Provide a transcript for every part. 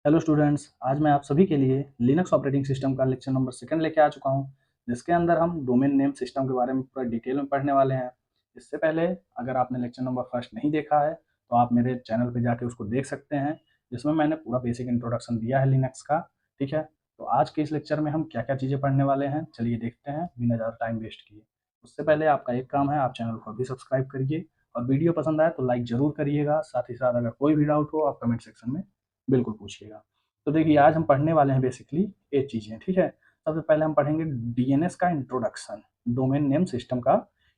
Hello students, आज मैं आप सभी के लिए लिनक्स ऑपरेटिंग सिस्टम का लेक्चर नंबर 2 लेके आ चुका हूं, जिसके अंदर हम डोमेन नेम सिस्टम के बारे में पूरा डिटेल में पढ़ने वाले हैं। इससे पहले अगर आपने लेक्चर नंबर 1 नहीं देखा है तो आप मेरे चैनल पे जाके उसको देख सकते हैं, जिसमें मैंने पूरा बेसिक इंट्रोडक्शन दिया है लिनक्स का। ठीक है, तो आज के इस लेक्चर में हम क्या क्या चीज़ें पढ़ने वाले हैं, चलिए देखते हैं बिना ज़्यादा टाइम वेस्ट किए। उससे पहले आपका एक काम है, आप चैनल को अभी सब्सक्राइब करिए और वीडियो पसंद आए तो लाइक ज़रूर करिएगा। साथ ही साथ अगर कोई भी डाउट हो आप कमेंट सेक्शन में बिल्कुल पूछिएगा। तो देखिए, आज हम पढ़ने वाले हैं बेसिकली ये चीज़ें। ठीक है, सबसे पहले हम पढ़ेंगे डीएनएस का इंट्रोडक्शन, डोमेन नेम सिस्टम का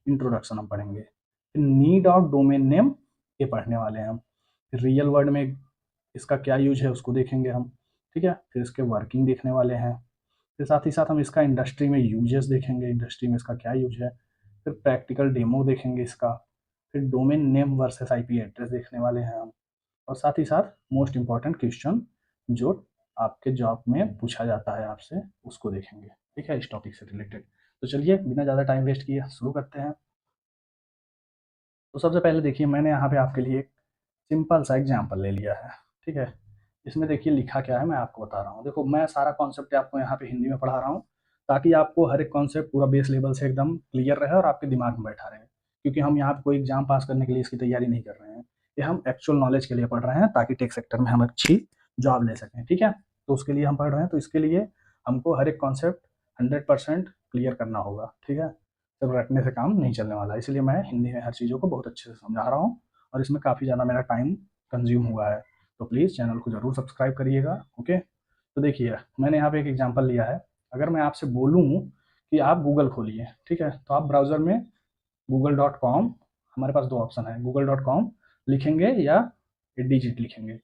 इंट्रोडक्शन हम पढ़ेंगे। नीड ऑफ डोमेन नेम ये पढ़ने वाले हैं हम। रियल वर्ल्ड में इसका क्या यूज है उसको देखेंगे हम। ठीक है, फिर इसके वर्किंग देखने वाले हैं। फिर साथ ही साथ हम इसका इंडस्ट्री में यूजेस देखेंगे, इंडस्ट्री में इसका क्या यूज है। फिर प्रैक्टिकल डेमो देखेंगे इसका। फिर domain name versus IP address देखने वाले हैं हम। और साथ ही साथ मोस्ट इम्पॉर्टेंट क्वेश्चन जो आपके जॉब में पूछा जाता है आपसे, उसको देखेंगे। ठीक है, इस टॉपिक से रिलेटेड। तो चलिए बिना ज़्यादा टाइम वेस्ट किए शुरू करते हैं। तो सबसे पहले देखिए, मैंने यहाँ पे आपके लिए एक सिंपल सा एग्जाम्पल ले लिया है। ठीक है, इसमें देखिए लिखा क्या है मैं आपको बता रहा हूँ। देखो, मैं सारा कॉन्सेप्ट आपको यहाँ पे हिंदी में पढ़ा रहा हूँ, ताकि आपको हर एक कॉन्सेप्ट पूरा बेस लेवल से एकदम क्लियर रहे और आपके दिमाग में बैठा रहे। क्योंकि हम यहाँ पे कोई एग्जाम पास करने के लिए इसकी तैयारी नहीं कर रहे हैं, ये हम एक्चुअल नॉलेज के लिए पढ़ रहे हैं, ताकि टेक सेक्टर में हम अच्छी जॉब ले सकें। ठीक है, तो उसके लिए हम पढ़ रहे हैं, तो इसके लिए हमको हर एक कॉन्सेप्ट 100% क्लियर करना होगा। ठीक है, सिर्फ रटने से काम नहीं चलने वाला, इसलिए मैं हिंदी में हर चीज़ों को बहुत अच्छे से समझा रहा हूँ और इसमें काफ़ी ज़्यादा मेरा टाइम कंज्यूम हुआ है। तो प्लीज़ चैनल को ज़रूर सब्सक्राइब करिएगा। ओके, तो देखिए मैंने यहाँ पे एक एग्जांपल लिया है। अगर मैं आपसे बोलूँ कि आप गूगल खोलिए, ठीक है, तो आप ब्राउज़र में google.com, हमारे पास दो ऑप्शन है, google.com लिखेंगे या डिजिट लिखेंगे।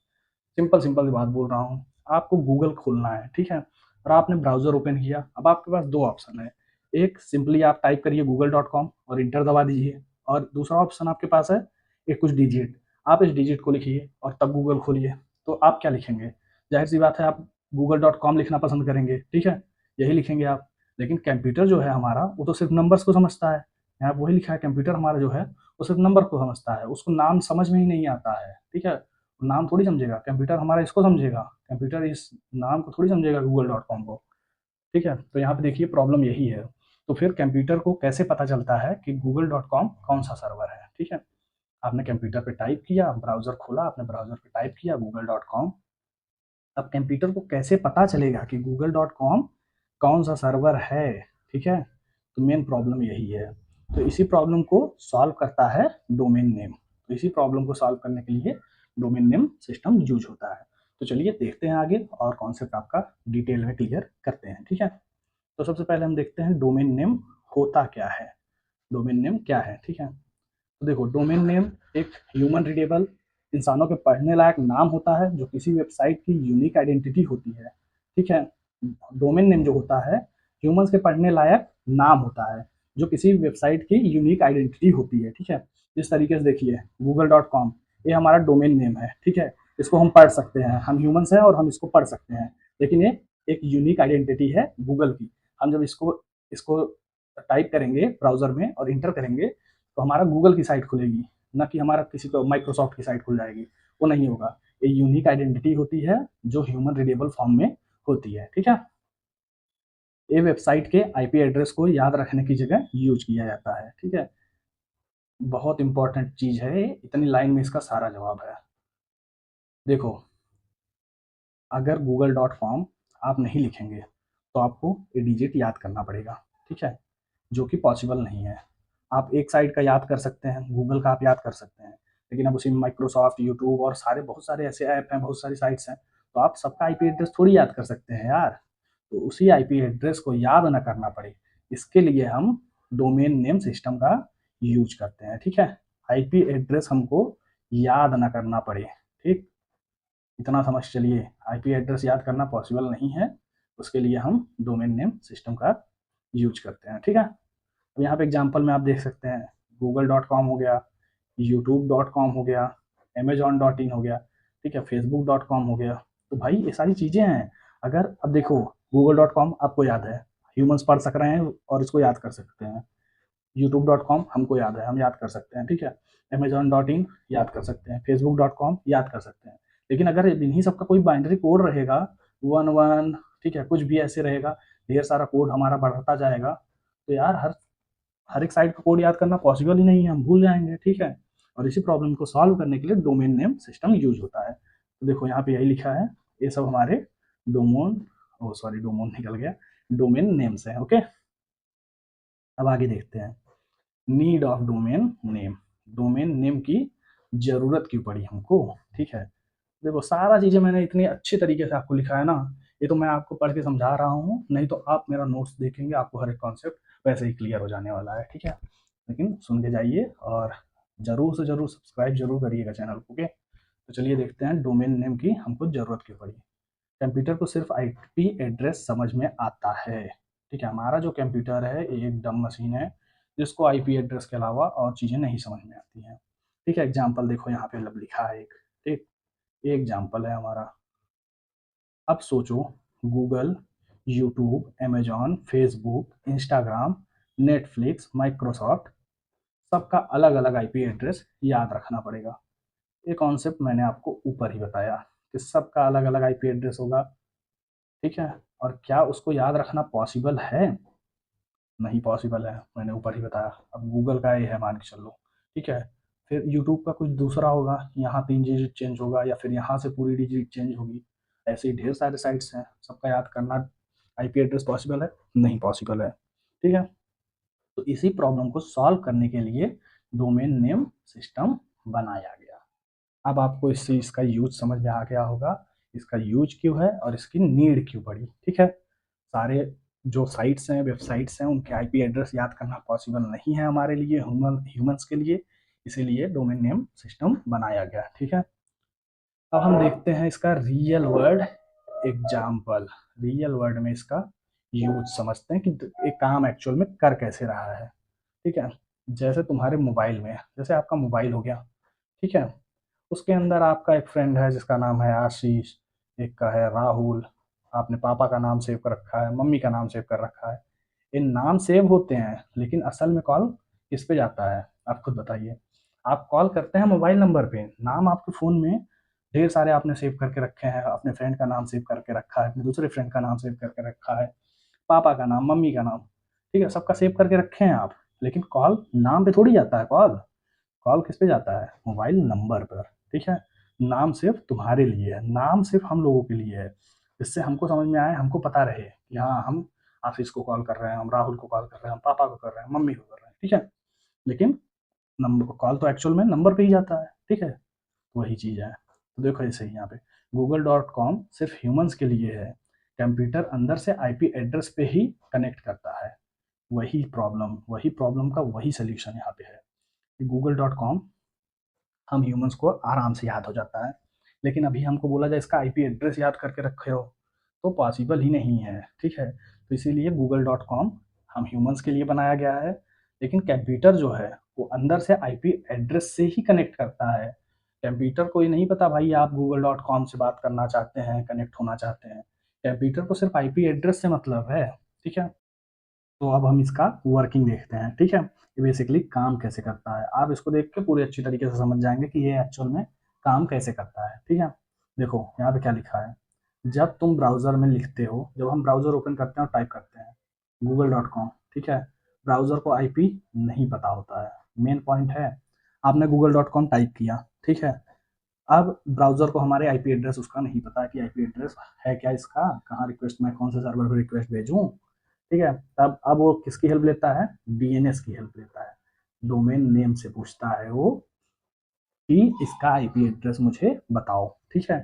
सिंपल सिंपल बात बोल रहा हूँ, आपको गूगल खोलना है। ठीक है, और आपने ब्राउज़र ओपन किया। अब आपके पास दो ऑप्शन है, एक सिंपली आप टाइप करिए google.com और इंटर दबा दीजिए, और दूसरा ऑप्शन आपके पास है एक कुछ डिजिट, आप इस डिजिट को लिखिए और तब गूगल खोलिए। तो आप क्या लिखेंगे? जाहिर सी बात है आप google.com लिखना पसंद करेंगे। ठीक है, यही लिखेंगे आप। लेकिन कंप्यूटर जो है हमारा, वो तो सिर्फ नंबर्स को समझता है। यहाँ वही लिखा है, कंप्यूटर हमारा जो है वो सिर्फ नंबर को समझता है, उसको नाम समझ में ही नहीं आता है। ठीक है, नाम थोड़ी समझेगा कंप्यूटर हमारा, इसको समझेगा। कंप्यूटर इस नाम को थोड़ी समझेगा, google.com को। ठीक है, तो यहाँ पे देखिए प्रॉब्लम यही है। तो फिर कंप्यूटर को कैसे पता चलता है कि google.com कौन सा सर्वर है? ठीक है, आपने कंप्यूटर पे टाइप किया, ब्राउज़र खोला, आपने ब्राउज़र पे टाइप किया google.com। अब कंप्यूटर को कैसे पता चलेगा कि google.com कौन सा सर्वर है? ठीक है, तो मेन प्रॉब्लम यही है। तो इसी प्रॉब्लम को सॉल्व करता है डोमेन नेम। तो इसी प्रॉब्लम को सॉल्व करने के लिए डोमेन नेम सिस्टम यूज होता है। तो चलिए देखते हैं आगे और कॉन्सेप्ट आपका डिटेल में क्लियर करते हैं। ठीक है, तो सबसे पहले हम देखते हैं डोमेन नेम होता क्या है, डोमेन नेम क्या है। ठीक है, तो देखो, डोमेन नेम एक ह्यूमन रीडेबल, इंसानों के पढ़ने लायक नाम होता है, जो किसी वेबसाइट की यूनिक आइडेंटिटी होती है। ठीक है, डोमेन नेम जो होता है ह्यूमंस के पढ़ने लायक नाम होता है, जो किसी वेबसाइट की यूनिक आइडेंटिटी होती है। ठीक है, जिस तरीके से देखिए google.com, ये हमारा डोमेन नेम है। ठीक है, इसको हम पढ़ सकते हैं, हम ह्यूमंस हैं और हम इसको पढ़ सकते हैं। लेकिन ये एक यूनिक आइडेंटिटी है गूगल की। हम जब इसको इसको टाइप करेंगे ब्राउजर में और इंटर करेंगे, तो हमारा गूगल की साइट खुलेगी, ना कि हमारा किसी को माइक्रोसॉफ्ट की साइट खुल जाएगी। वो नहीं होगा। ये यूनिक आइडेंटिटी होती है जो ह्यूमन रीडेबल फॉर्म में होती है। ठीक है, ये वेबसाइट के आईपी एड्रेस को याद रखने की जगह यूज किया जाता है। ठीक है, बहुत इंपॉर्टेंट चीज है ये, इतनी लाइन में इसका सारा जवाब है। देखो, अगर google.com आप नहीं लिखेंगे तो आपको ये डिजिट याद करना पड़ेगा। ठीक है, जो कि पॉसिबल नहीं है। आप एक साइट का याद कर सकते हैं, गूगल का आप याद कर सकते हैं, लेकिन अब उसी में माइक्रोसॉफ्ट, यूट्यूब और सारे बहुत सारे ऐसे ऐप हैं, बहुत सारी साइट्स हैं, तो आप सबका आईपी एड्रेस थोड़ी याद कर सकते हैं यार। तो उसी आईपी एड्रेस को याद ना करना पड़े, इसके लिए हम डोमेन नेम सिस्टम का यूज करते हैं। ठीक है, आईपी एड्रेस हमको याद ना करना पड़े। ठीक, इतना समझ चलिए, आईपी एड्रेस याद करना पॉसिबल नहीं है, उसके लिए हम डोमेन नेम सिस्टम का यूज करते हैं। ठीक है, तो यहाँ पे एग्जांपल में आप देख सकते हैं, google.com हो गया, youtube.com हो गया, amazon.in हो गया, ठीक है, facebook.com हो गया। तो भाई ये सारी चीज़ें हैं। अगर अब देखो, google.com आपको याद है, ह्यूमंस पढ़ सक रहे हैं और इसको याद कर सकते हैं। youtube.com हमको याद है, हम याद कर सकते हैं। ठीक है, amazon.in याद कर सकते हैं, facebook.com याद कर सकते हैं। लेकिन अगर इन्हीं सबका कोई बाइनरी कोड रहेगा 11, ठीक है, कुछ भी ऐसे रहेगा, ढेर सारा कोड हमारा बढ़ता जाएगा, तो यार हर एक साइट का कोड याद करना पॉसिबल ही नहीं है, हम भूल जाएंगे, ठीक है। और इसी प्रॉब्लम को सॉल्व करने के लिए डोमेन नेम सिस्टम यूज होता है। तो देखो यहाँ पे यही लिखा है, ये सब हमारे डोमेन निकल गया, डोमेन नेम्स है। ओके, अब आगे देखते हैं need of domain name. Domain name की जरूरत क्यों पड़ी हमको, ठीक है। देखो सारा चीजें मैंने इतनी अच्छी तरीके से आपको लिखा है ना, ये तो मैं आपको पढ़ के समझा रहा हूँ, नहीं तो आप मेरा नोट्स देखेंगे, आपको हर एक कॉन्सेप्ट वैसे ही क्लियर हो जाने वाला है, ठीक है। लेकिन सुन के जाइए और जरूर से जरूर सब्सक्राइब जरूर करिएगा चैनल को। ओके, तो चलिए देखते हैं डोमेन नेम की हमको जरूरत क्यों पड़ी। कंप्यूटर को सिर्फ आईपी एड्रेस समझ में आता है, ठीक है। हमारा जो कंप्यूटर है ये एक डम मशीन है जिसको आईपी एड्रेस के अलावा और चीज़ें नहीं समझ में आती हैं, ठीक है। एग्जाम्पल देखो यहाँ पे लब लिखा है एक, ठीक, ये एग्जाम्पल है हमारा। अब सोचो Google, YouTube, Amazon, Facebook, Instagram, Netflix, Microsoft, सबका अलग अलग आईपी एड्रेस याद रखना पड़ेगा। ये कॉन्सेप्ट मैंने आपको ऊपर ही बताया कि सबका अलग अलग आईपी एड्रेस होगा, ठीक है। और क्या उसको याद रखना पॉसिबल है? नहीं पॉसिबल है, मैंने ऊपर ही बताया। अब गूगल का ये है मान के चलो, ठीक है। फिर यूट्यूब का कुछ दूसरा होगा, यहाँ 3 डिजिट चेंज होगा या फिर यहाँ से पूरी डिजिट चेंज होगी। ऐसे ही ढेर सारे साइट्स हैं, सबका याद करना आईपी एड्रेस पॉसिबल है? नहीं पॉसिबल है, ठीक है। तो इसी प्रॉब्लम को सॉल्व करने के लिए डोमेन नेम सिस्टम बनाया गया। अब आपको इस चीज़ का यूज समझ में आ गया होगा, इसका यूज क्यों है और इसकी नीड क्यों पड़ी, ठीक है। सारे जो साइट्स हैं, वेबसाइट्स हैं, उनके आईपी एड्रेस याद करना पॉसिबल नहीं है हमारे लिए, ह्यूमंस के लिए, इसीलिए डोमेन नेम सिस्टम बनाया गया, ठीक है। अब हम देखते हैं इसका real world example. Real world में इसका यूज समझते हैं कि एक काम एक्चुअल में कर कैसे रहा है, ठीक है। जैसे तुम्हारे मोबाइल में, जैसे आपका मोबाइल हो गया, ठीक है, उसके अंदर आपका एक फ्रेंड है जिसका नाम है आशीष, एक का है राहुल, आपने पापा का नाम सेव कर रखा है, मम्मी का नाम सेव कर रखा है। ये नाम सेव होते हैं लेकिन असल में कॉल किस पे जाता है, आप खुद बताइए। आप कॉल करते हैं मोबाइल नंबर पे, नाम आपके फ़ोन में ढेर सारे आपने सेव करके रखे हैं, अपने फ्रेंड का नाम सेव करके रखा है, अपने दूसरे फ्रेंड का नाम सेव करके रखा है, पापा का नाम, मम्मी का नाम, ठीक है, सबका सेव करके रखे हैं आप। लेकिन कॉल नाम पे थोड़ी जाता है, कॉल कॉल किस पे जाता है? मोबाइल नंबर पर, ठीक है। नाम सिर्फ तुम्हारे लिए है, नाम सिर्फ हम लोगों के लिए है, जिससे हमको समझ में आए, हमको पता रहे कि हाँ हम आशीष को कॉल कर रहे हैं, हम राहुल को कॉल कर रहे हैं, हम पापा को कर रहे हैं, मम्मी को कर रहे हैं, ठीक है। लेकिन नंबर कॉल तो एक्चुअल में नंबर पे ही जाता है, ठीक है। तो वही चीज़ है। तो देखो ऐसे ही यहाँ पे google.com सिर्फ ह्यूमंस के लिए है, कंप्यूटर अंदर से आईपी एड्रेस पे ही कनेक्ट करता है। वही प्रॉब्लम का वही सोल्यूशन यहाँ पे है। google.com हम ह्यूमंस को आराम से याद हो जाता है, लेकिन अभी हमको बोला जाए इसका आईपी एड्रेस याद करके रखे हो तो पॉसिबल ही नहीं है, ठीक है। तो इसीलिए google.com हम ह्यूमंस के लिए बनाया गया है, लेकिन कंप्यूटर जो है वो अंदर से आईपी एड्रेस से ही कनेक्ट करता है। कंप्यूटर को ये नहीं पता भाई आप google.com से बात करना चाहते हैं, कनेक्ट होना चाहते हैं, कंप्यूटर को सिर्फ आईपी एड्रेस से मतलब है, ठीक है। तो अब हम इसका वर्किंग देखते हैं, ठीक है। ये बेसिकली काम कैसे करता है, आप इसको देख के पूरी अच्छी तरीके से समझ जाएंगे कि ये एक्चुअल में काम कैसे करता है, ठीक है। देखो यहाँ पे क्या लिखा है, जब तुम ब्राउज़र में लिखते हो, जब हम ब्राउज़र ओपन करते हैं और टाइप करते हैं google.com, ठीक है, ब्राउज़र को आईपी नहीं पता होता है, मेन पॉइंट है। आपने google.com टाइप किया, ठीक है, अब ब्राउज़र को हमारे आईपी एड्रेस उसका नहीं पता कि आईपी एड्रेस है क्या इसका, कहाँ रिक्वेस्ट, मैं कौन से सर्वर पर रिक्वेस्ट भेजूँ, ठीक है। तब अब वो किसकी हेल्प लेता है? डीएनएस की हेल्प लेता है, डोमेन नेम से पूछता है वो कि इसका आईपी एड्रेस मुझे बताओ, ठीक है।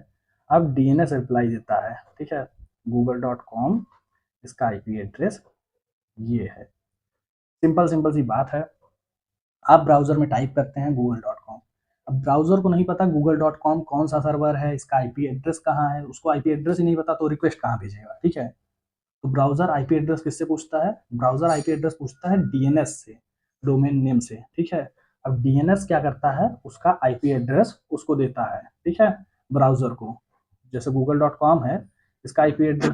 अब डीएनएस रिप्लाई देता है, ठीक है, google.com इसका आईपी एड्रेस ये है। सिंपल सिंपल सी बात है। आप ब्राउजर में टाइप करते हैं google.com, अब ब्राउजर को नहीं पता google.com कौन सा सर्वर है, इसका आईपी एड्रेस कहाँ है, उसको आईपी एड्रेस ही नहीं पता तो रिक्वेस्ट कहाँ भेजेगा, ठीक है। तो ब्राउज़र आईपी एड्रेस किससे पूछता है? ब्राउज़र आईपी एड्रेस पूछता है डीएनएस से, डोमेन नेम से, ठीक है। अब डीएनएस क्या करता है? उसका आईपी एड्रेस उसको देता है, ठीक है, ब्राउज़र को। जैसे google.com है, इसका आईपी एड्रेस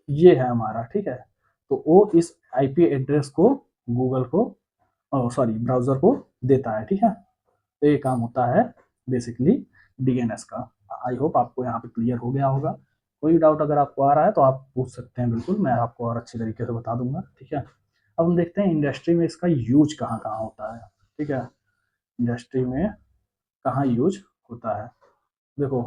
ये है हमारा, ठीक है। तो वो इस आईपी एड्रेस को गूगल को सॉरी ब्राउज़र को देता है, ठीक है। तो ये काम होता है बेसिकली डीएनएस का। आई होप आपको यहाँ पे क्लियर हो गया होगा। कोई डाउट अगर आपको आ रहा है तो आप पूछ सकते हैं, बिल्कुल मैं आपको और अच्छी तरीके से बता दूंगा। ठीक है, अब हम देखते हैं इंडस्ट्री में इसका यूज कहाँ कहाँ होता है। ठीक है, इंडस्ट्री में कहाँ यूज होता है, देखो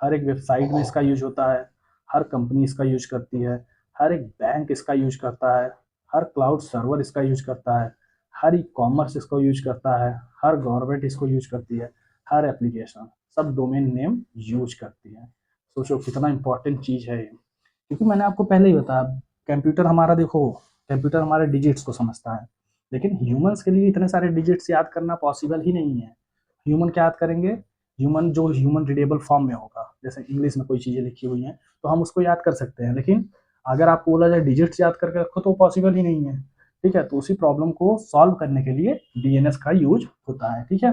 हर एक वेबसाइट में इसका यूज होता है, हर कंपनी इसका यूज करती है, हर एक बैंक इसका यूज करता है, हर क्लाउड सर्वर इसका यूज करता है, हर ई कॉमर्स इसको यूज करता है, हर गवर्नमेंट इसको यूज करती है, हर एप्लीकेशन सब डोमेन नेम यूज करती है। सोचो कितना इंपॉर्टेंट चीज़ है ये, क्योंकि मैंने आपको पहले ही बताया कंप्यूटर हमारा, देखो कंप्यूटर हमारे डिजिट्स को समझता है, लेकिन ह्यूमंस के लिए इतने सारे डिजिट्स याद करना पॉसिबल ही नहीं है। ह्यूमन क्या याद करेंगे, ह्यूमन जो ह्यूमन रीडेबल फॉर्म में होगा, जैसे इंग्लिश में कोई चीज़ें लिखी हुई हैं तो हम उसको याद कर सकते हैं, लेकिन अगर आपको बोला जाए डिजिट्स याद करके रखो तो पॉसिबल ही नहीं है। ठीक है, तो उसी प्रॉब्लम को सॉल्व करने के लिए डीएनएस का यूज होता है। ठीक है,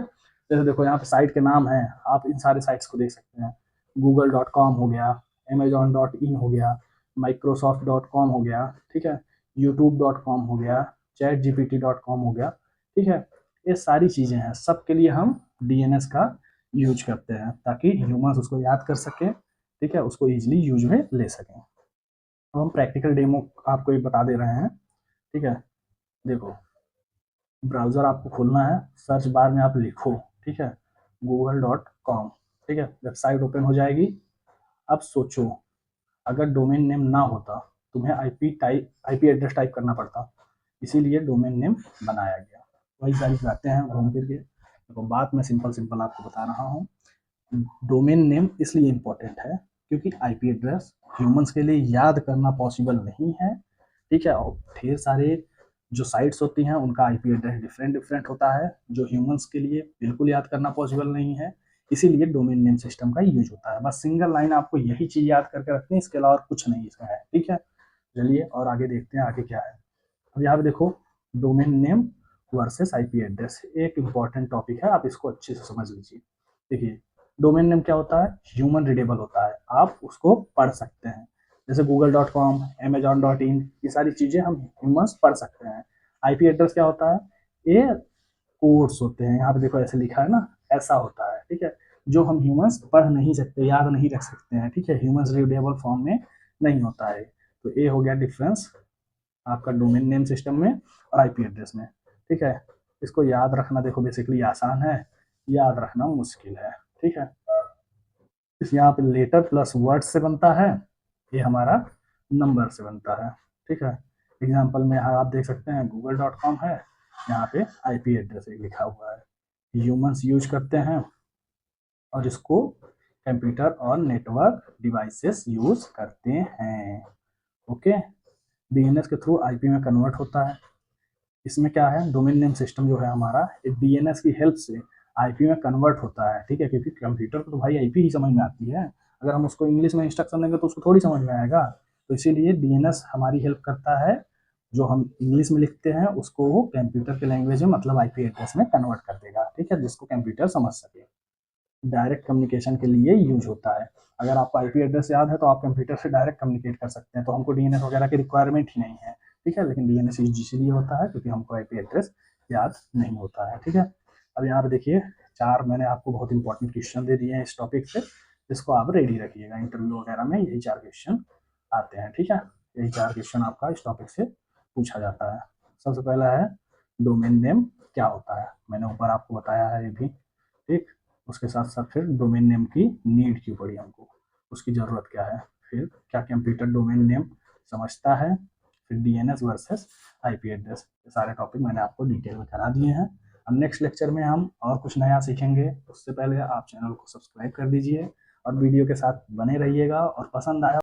जैसे देखो यहाँ पे साइट के नाम है, आप इन सारे साइट्स को देख सकते हैं, google.com हो गया, amazon.in हो गया, microsoft.com हो गया, ठीक है, youtube.com हो गया, chatgpt.com हो गया। ठीक है, ये सारी चीज़ें हैं, सब के लिए हम डीएनएस का यूज करते हैं ताकि ह्यूमंस उसको याद कर सकें। ठीक है, उसको इजीली यूज में ले सकें। अब हम प्रैक्टिकल डेमो आपको ये बता दे रहे हैं। ठीक है, देखो ब्राउज़र आपको खोलना है, सर्च बार में आप लिखो, ठीक है, google.com। ठीक है, वेबसाइट ओपन हो जाएगी। अब सोचो अगर डोमेन नेम ना होता, तुम्हें आईपी एड्रेस टाइप करना पड़ता, इसीलिए डोमेन नेम बनाया गया। वही सारी बातें हैं घूम फिर के, देखो बात मैं सिंपल आपको बता रहा हूँ। डोमेन नेम इसलिए इम्पोर्टेंट है क्योंकि आईपी एड्रेस ह्यूमंस के लिए याद करना पॉसिबल नहीं है। ठीक है, और ढेर सारे जो साइट्स होती हैं उनका आईपी एड्रेस डिफरेंट होता है, जो ह्यूमंस के लिए बिल्कुल याद करना पॉसिबल नहीं है, इसीलिए डोमेन नेम सिस्टम का यूज होता है। बस सिंगल लाइन आपको यही चीज़ याद करके रखनी है, इसके अलावा कुछ नहीं इसका है। ठीक है, चलिए और आगे देखते हैं आगे क्या है। अब यहाँ पे देखो domain name versus IP address, एक इम्पॉर्टेंट टॉपिक है, आप इसको अच्छे से समझ लीजिए। देखिए डोमेन नेम क्या होता है, ह्यूमन रीडेबल होता है, आप उसको पढ़ सकते हैं, जैसे google.com, amazon.in, ये सारी चीज़ें हम ह्यूमंस पढ़ सकते हैं। आईपी एड्रेस क्या होता है, ये कोड्स होते हैं, यहाँ पे देखो ऐसे लिखा है ना, ऐसा होता है। ठीक है, जो हम ह्यूमंस पढ़ नहीं सकते, याद नहीं रख सकते हैं। ठीक है, ह्यूमंस रीडेबल फॉर्म में नहीं होता है। तो ये हो गया डिफरेंस आपका डोमेन नेम सिस्टम में और आईपी एड्रेस में। ठीक है, इसको याद रखना देखो बेसिकली आसान है, याद रखना मुश्किल है। ठीक है, इस यहाँ पे लेटर प्लस वर्ड से बनता है, ये हमारा नंबर से बनता है। ठीक है, एग्जाम्पल में यहाँ आप देख सकते हैं google.com है, यहाँ पे आईपी एड्रेस लिखा हुआ है, ह्यूमंस यूज करते हैं और इसको कंप्यूटर और नेटवर्क डिवाइसेस यूज करते हैं। ओके, डीएनएस के थ्रू आईपी में कन्वर्ट होता है। इसमें क्या है, डोमेन नेम सिस्टम जो है हमारा डीएनएस की हेल्प से आईपी में कन्वर्ट होता है। ठीक है, क्योंकि कंप्यूटर को तो भाई आईपी ही समझ में आती है, अगर हम उसको इंग्लिश में इंस्ट्रक्शन देंगे तो उसको थोड़ी समझ में आएगा। तो इसीलिए डीएनएस हमारी हेल्प करता है, जो हम इंग्लिश में लिखते हैं उसको वो कंप्यूटर के लैंग्वेज में मतलब आईपी एड्रेस में कन्वर्ट कर देगा। ठीक है, जिसको कंप्यूटर समझ सके, डायरेक्ट कम्युनिकेशन के लिए यूज होता है। अगर आपको आईपी एड्रेस याद है तो आप कंप्यूटर से डायरेक्ट कम्युनिकेट कर सकते हैं, तो हमको डीएनएस वगैरह की रिक्वायरमेंट ही नहीं है। ठीक है, लेकिन डीएनएस यूज इसलिए होता है क्योंकि हमको आईपी एड्रेस याद नहीं होता है। ठीक है, अब यहाँ पे देखिए चार मैंने आपको बहुत इंपॉर्टेंट क्वेश्चन दे दिए हैं इस टॉपिक से, जिसको आप रेडी रखिएगा, इंटरव्यू वगैरह में यही चार क्वेश्चन आते हैं। ठीक है, यही चार क्वेश्चन आपका इस टॉपिक से पूछा जाता है। सबसे पहला है डोमेन नेम क्या होता है, मैंने ऊपर आपको बताया है ये भी। ठीक, उसके साथ साथ फिर डोमेन नेम की नीड क्यों पड़ी हमको, उसकी ज़रूरत क्या है, फिर क्या कंप्यूटर डोमेन नेम समझता है, फिर डीएनएस वर्सेस आईपी एड्रेस, ये सारे टॉपिक मैंने आपको डिटेल में करा दिए हैं। अब नेक्स्ट लेक्चर में हम और कुछ नया सीखेंगे, उससे पहले आप चैनल को सब्सक्राइब कर दीजिए और वीडियो के साथ बने रहिएगा, और पसंद आया